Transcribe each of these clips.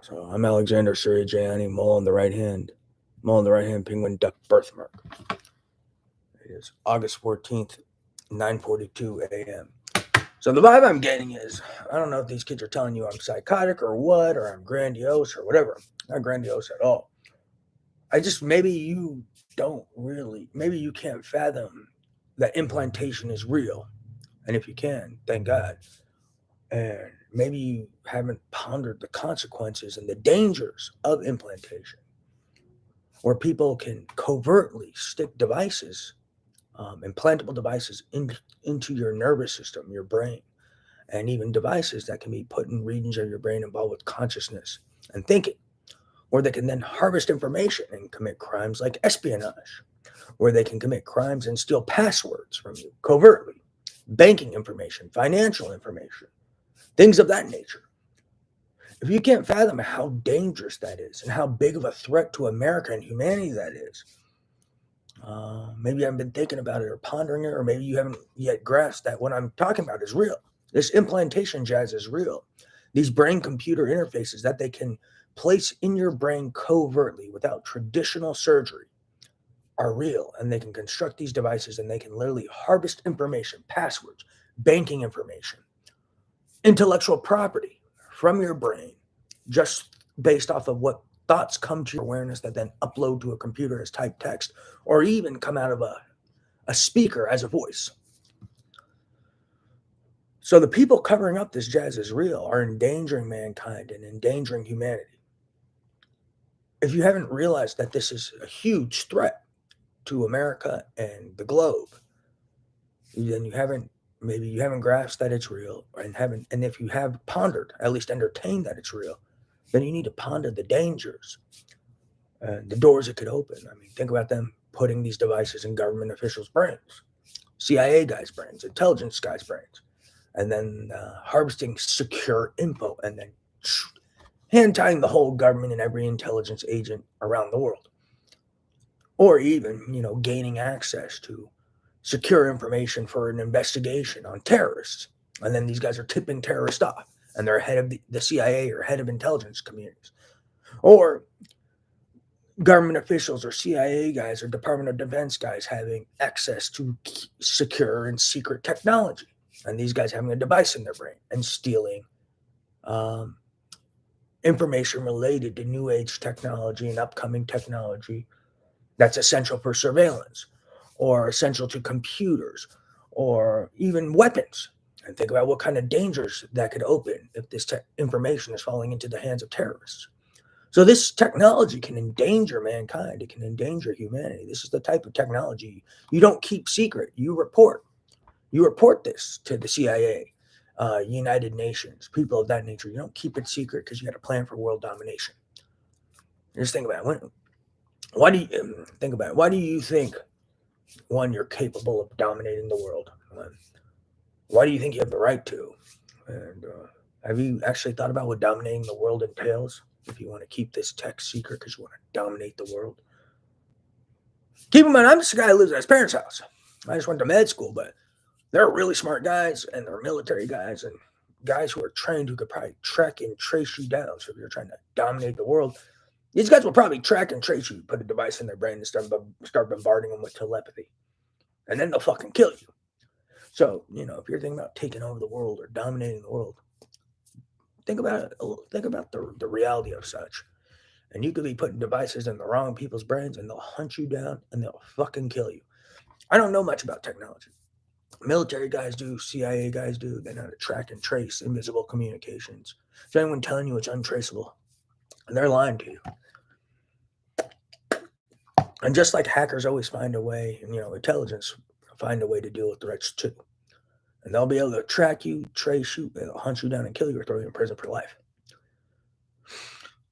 So I'm Alexander Suriajani, mole on the right hand, penguin duck birthmark. It is August 14th, 9:42 a.m. So the vibe I'm getting is, I don't know if these kids are telling you I'm psychotic or what, or I'm grandiose or whatever. Not grandiose at all. Maybe you don't really, maybe you can't fathom that implantation is real. And if you can, thank God. And maybe you haven't pondered the consequences and the dangers of implantation, where people can covertly stick devices, implantable devices, into your nervous system, your brain, and even devices that can be put in regions of your brain involved with consciousness and thinking, or they can then harvest information and commit crimes like espionage, where they can commit crimes and steal passwords from you covertly, banking information, financial information, things of that nature. If you can't fathom how dangerous that is and how big of a threat to America and humanity that is, maybe you haven't been thinking about it or pondering it, or maybe you haven't yet grasped that what I'm talking about is real. This implantation jazz is real. These brain computer interfaces that they can place in your brain covertly without traditional surgery are real, and they can construct these devices and they can literally harvest information, passwords, banking information, intellectual property from your brain just based off of what thoughts come to your awareness that then upload to a computer as typed text or even come out of a speaker as a voice. So the people covering up this jazz is real are endangering mankind and endangering humanity. If you haven't realized that this is a huge threat to America and the globe, then maybe you haven't grasped that it's real, and if you have pondered, at least entertained that it's real, then you need to ponder the dangers and the doors it could open. I mean, think about them putting these devices in government officials' brains, CIA guys' brains, intelligence guys' brains, and then harvesting secure info, and then hand tying the whole government and every intelligence agent around the world, or even gaining access to secure information for an investigation on terrorists, and then these guys are tipping terrorists off, and they're head of the CIA or head of intelligence communities, or government officials or CIA guys or Department of Defense guys having access to secure and secret technology, and these guys having a device in their brain and stealing information related to new age technology and upcoming technology that's essential for surveillance or essential to computers or even weapons. And think about what kind of dangers that could open if this information is falling into the hands of terrorists. So this technology can endanger mankind. It can endanger humanity. This is the type of technology you don't keep secret. You report. You report this to the CIA, United Nations, people of that nature. You don't keep it secret because you got a plan for world domination. Just think about it. Why do you think about it? Why do you think, one, you're capable of dominating the world? Why do you think you have the right to? And have you actually thought about what dominating the world entails? If you want to keep this tech secret because you want to dominate the world. Keep in mind, I'm just a guy who lives at his parents' house. I just went to med school, but they're really smart guys, and they're military guys, and guys who are trained who could probably track and trace you down. So if you're trying to dominate the world, these guys will probably track and trace you, put a device in their brain and start bombarding them with telepathy. And then they'll fucking kill you. So, if you're thinking about taking over the world or dominating the world, think about it. Think about the reality of such. And you could be putting devices in the wrong people's brains and they'll hunt you down and they'll fucking kill you. I don't know much about technology. Military guys do, CIA guys do. They know how to track and trace invisible communications. Is anyone telling you it's untraceable? And they're lying to you. And just like hackers always find a way, intelligence find a way to deal with threats too. And they'll be able to track you, trace you, they'll hunt you down and kill you or throw you in prison for life.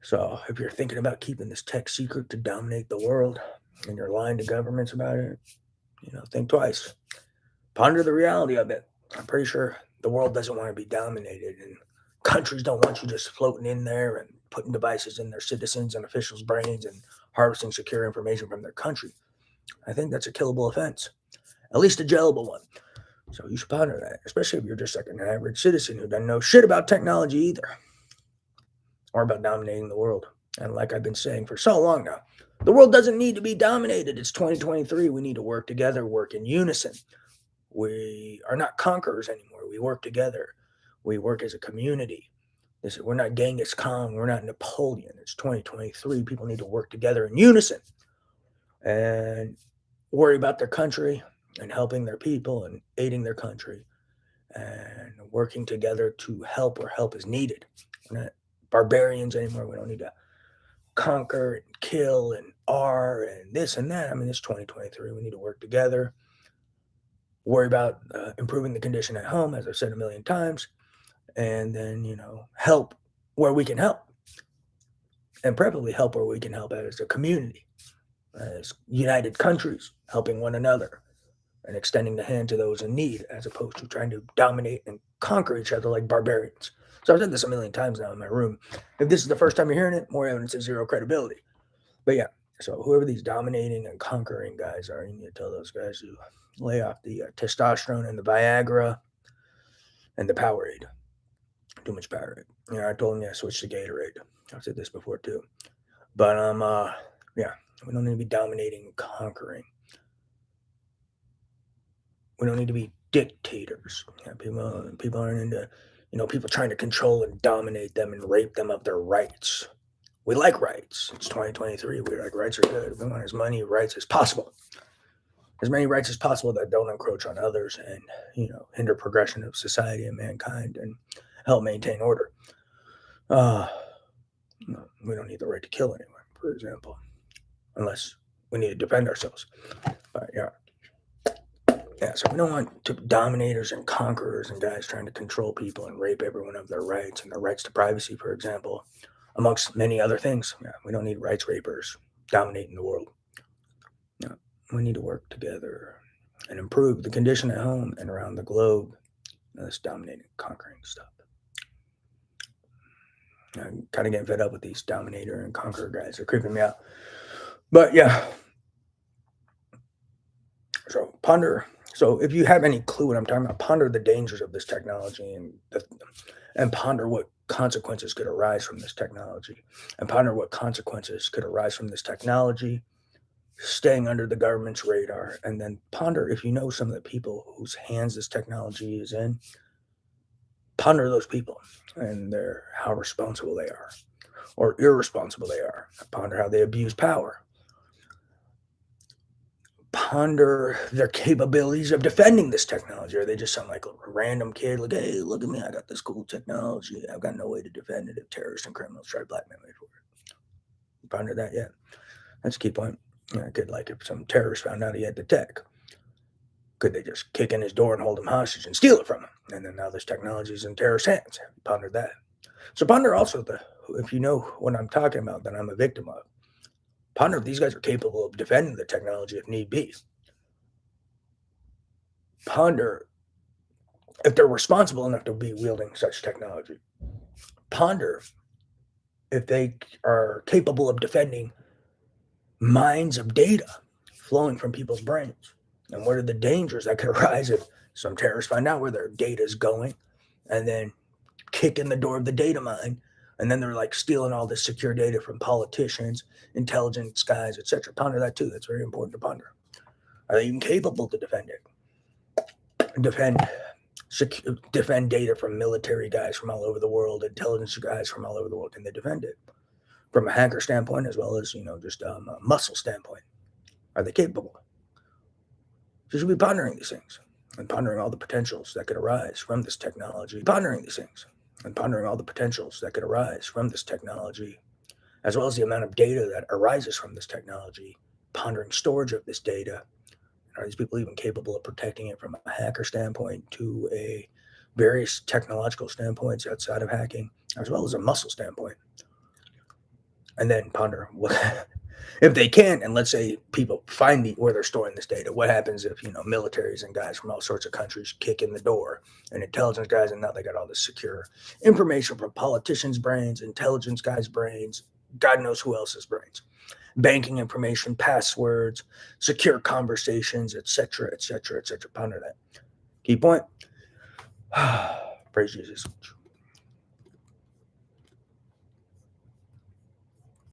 So if you're thinking about keeping this tech secret to dominate the world and you're lying to governments about it, think twice. Ponder the reality of it. I'm pretty sure the world doesn't want to be dominated, and countries don't want you just floating in there and putting devices in their citizens and officials' brains and harvesting secure information from their country. I think that's a killable offense, at least a jailable one. So you should ponder that, especially if you're just like an average citizen who doesn't know shit about technology either. or about dominating the world. And like I've been saying for so long now, the world doesn't need to be dominated. It's 2023. We need to work together, work in unison. We are not conquerors anymore. We work together. We work as a community. We're not Genghis Khan. We're not Napoleon. It's 2023. People need to work together in unison and worry about their country and helping their people and aiding their country and working together to help where help is needed. We're not barbarians anymore. We don't need to conquer and kill and and this and that. I mean, it's 2023. We need to work together, worry about improving the condition at home, as I've said a million times, and then, help where we can help, and preferably help where we can help as a community, as united countries, helping one another and extending the hand to those in need, as opposed to trying to dominate and conquer each other like barbarians. So I've said this a million times now in my room. If this is the first time you're hearing it, more evidence of zero credibility. But yeah, so whoever these dominating and conquering guys are, you need to tell those guys to lay off the testosterone and the Viagra and the Powerade. Too much Powerade. I told them, switch to Gatorade. I've said this before too. But yeah, we don't need to be dominating and conquering. We don't need to be dictators. People aren't into, people trying to control and dominate them and rape them of their rights. We like rights. It's 2023. We like rights are good. We want as many rights as possible. As many rights as possible that don't encroach on others and, hinder progression of society and mankind and help maintain order. We don't need the right to kill anyone, for example, unless we need to defend ourselves. But yeah, so we don't want dominators and conquerors and guys trying to control people and rape everyone of their rights and their rights to privacy, for example, amongst many other things. Yeah, we don't need rights rapers dominating the world. Yeah, we need to work together and improve the condition at home and around the globe. This dominating, conquering stuff. I'm kind of getting fed up with these dominator and conqueror guys. They're creeping me out. But yeah. So ponder. So if you have any clue what I'm talking about, ponder the dangers of this technology and ponder what consequences could arise from this technology. And ponder what consequences could arise from this technology staying under the government's radar. And then ponder if you know some of the people whose hands this technology is in. Ponder those people and how responsible they are or irresponsible they are. Ponder how they abuse power. Ponder their capabilities of defending this technology. Or they just sound like a random kid, like, hey, look at me, I got this cool technology. I've got no way to defend it if terrorists and criminals try to blackmail me for it. Ponder that yet. That's a key point. Kid, like if some terrorist found out he had the tech, could they just kick in his door and hold him hostage and steal it from him? And then now this technology is in terrorist hands. Ponder that. So ponder also if you know what I'm talking about that I'm a victim of. Ponder if these guys are capable of defending the technology if need be. Ponder if they're responsible enough to be wielding such technology. Ponder if they are capable of defending mines of data flowing from people's brains. And what are the dangers that could arise if some terrorists find out where their data is going and then kick in the door of the data mine, and then they're like stealing all this secure data from politicians, intelligence guys, etc. Ponder that too. That's very important to ponder. Are they even capable to defend it? Defend data from military guys from all over the world, intelligence guys from all over the world. Can they defend it from a hacker standpoint as well as just a muscle standpoint? Are they capable? So you should be pondering these things and pondering all the potentials that could arise from this technology. Pondering these things and pondering all the potentials that could arise from this technology, as well as the amount of data that arises from this technology, pondering storage of this data. Are these people even capable of protecting it from a hacker standpoint to a various technological standpoints outside of hacking, as well as a muscle standpoint? And then ponder what if they can, and let's say people find where they're storing this data, what happens if, militaries and guys from all sorts of countries kick in the door and intelligence guys, and now they got all this secure information from politicians' brains, intelligence guys' brains, God knows who else's brains, banking information, passwords, secure conversations, etc., etc., etc. Ponder that. Key point. Praise Jesus.